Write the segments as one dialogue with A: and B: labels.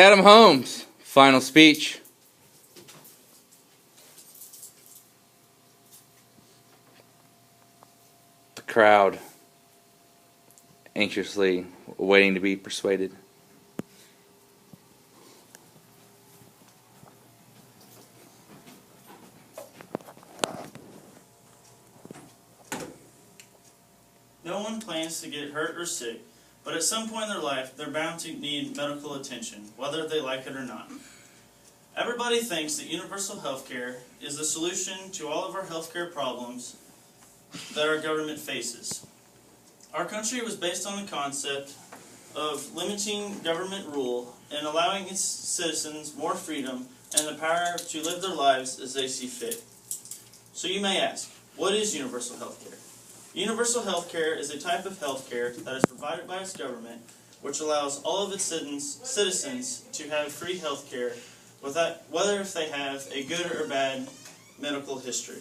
A: Adam Hombs, final speech. The crowd anxiously waiting to be persuaded.
B: No one plans to get hurt or sick, but at some point in their life, they're bound to need medical attention, whether they like it or not. Everybody thinks that universal health care is the solution to all of our healthcare problems that our government faces. Our country was based on the concept of limiting government rule and allowing its citizens more freedom and the power to live their lives as they see fit. So you may ask, what is universal health care? Universal health care is a type of health care that is provided by its government, which allows all of its citizens to have free health care, whether if they have a good or bad medical history.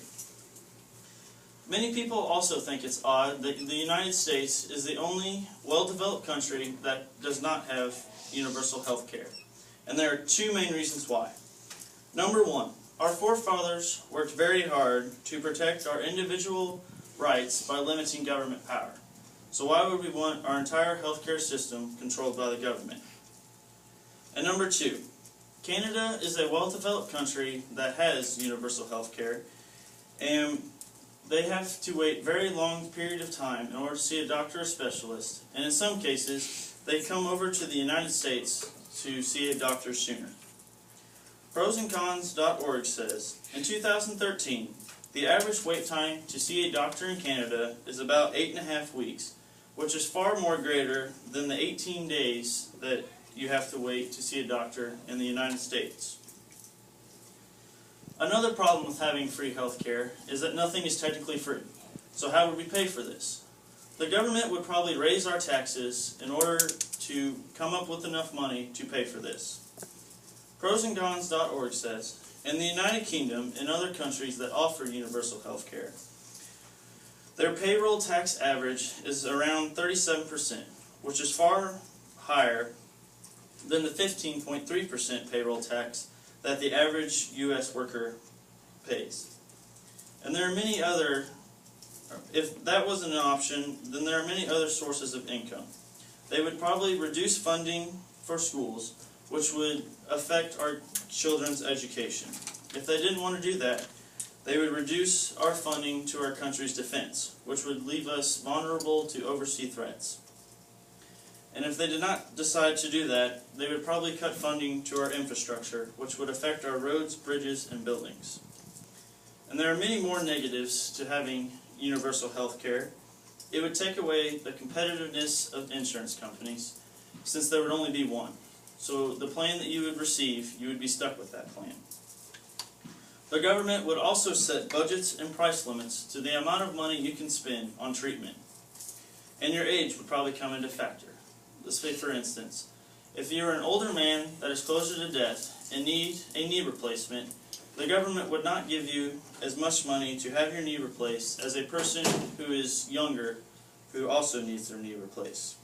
B: Many people also think it's odd that the United States is the only well-developed country that does not have universal health care. And there are two main reasons why. Number one, our forefathers worked very hard to protect our individual rights by limiting government power. So why would we want our entire healthcare system controlled by the government? And number two, Canada is a well-developed country that has universal health care, and they have to wait a very long period of time in order to see a doctor or specialist, and in some cases, they come over to the United States to see a doctor sooner. Prosandcons.org says, in 2013, the average wait time to see a doctor in Canada is about 8.5 weeks, which is far more greater than the 18 days that you have to wait to see a doctor in the United States. Another problem with having free health care is that nothing is technically free. So how would we pay for this? The government would probably raise our taxes in order to come up with enough money to pay for this. Prosandcons.org says, in the United Kingdom and other countries that offer universal health care, their payroll tax average is around 37%, which is far higher than the 15.3% payroll tax that the average U.S. worker pays. And there are many other, if that wasn't an option, then there are many other sources of income. They would probably reduce funding for schools, which would affect our children's education. If they didn't want to do that, they would reduce our funding to our country's defense, which would leave us vulnerable to overseas threats. And if they did not decide to do that, they would probably cut funding to our infrastructure, which would affect our roads, bridges, and buildings. And there are many more negatives to having universal health care. It would take away the competitiveness of insurance companies, since there would only be one. So the plan that you would receive, you would be stuck with that plan. The government would also set budgets and price limits to the amount of money you can spend on treatment. And your age would probably come into factor. Let's say, for instance, if you're an older man that is closer to death and need a knee replacement, the government would not give you as much money to have your knee replaced as a person who is younger who also needs their knee replaced.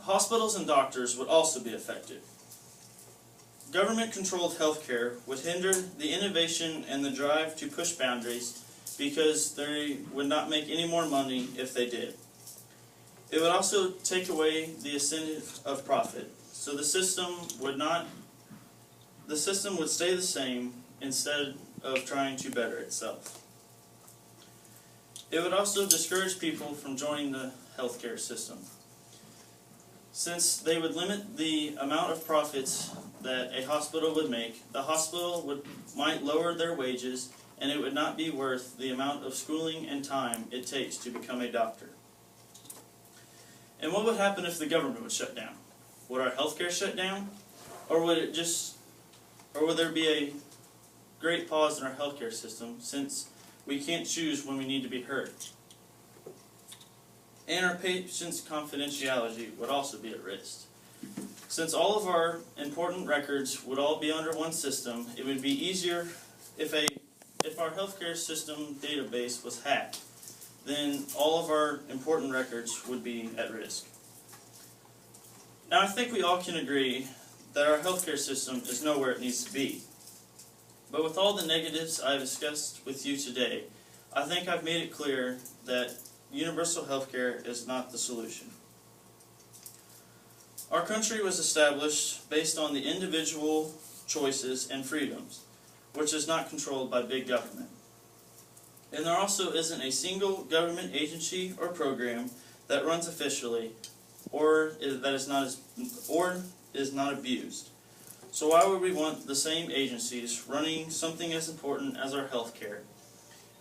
B: Hospitals and doctors would also be affected. Government-controlled healthcare would hinder the innovation and the drive to push boundaries because they would not make any more money if they did. It would also take away the incentive of profit, so the system would stay the same instead of trying to better itself. It would also discourage people from joining the healthcare system, since they would limit the amount of profits that a hospital would make. The hospital might lower their wages, and it would not be worth the amount of schooling and time it takes to become a doctor. And what would happen if the government would shut down? Would our healthcare shut down? Or would there be a great pause in our healthcare system, since we can't choose when we need to be heard? And our patients' confidentiality would also be at risk. Since all of our important records would all be under one system, it would be easier if our healthcare system database was hacked. Then all of our important records would be at risk. Now, I think we all can agree that our healthcare system is nowhere it needs to be. But with all the negatives I have discussed with you today, I think I've made it clear that universal healthcare is not the solution. Our country was established based on the individual choices and freedoms, which is not controlled by big government. And there also isn't a single government agency or program that runs officially or is not abused. So why would we want the same agencies running something as important as our health care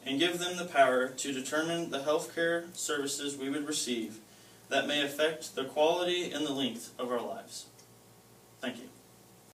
B: and give them the power to determine the health care services we would receive that may affect the quality and the length of our lives? Thank you.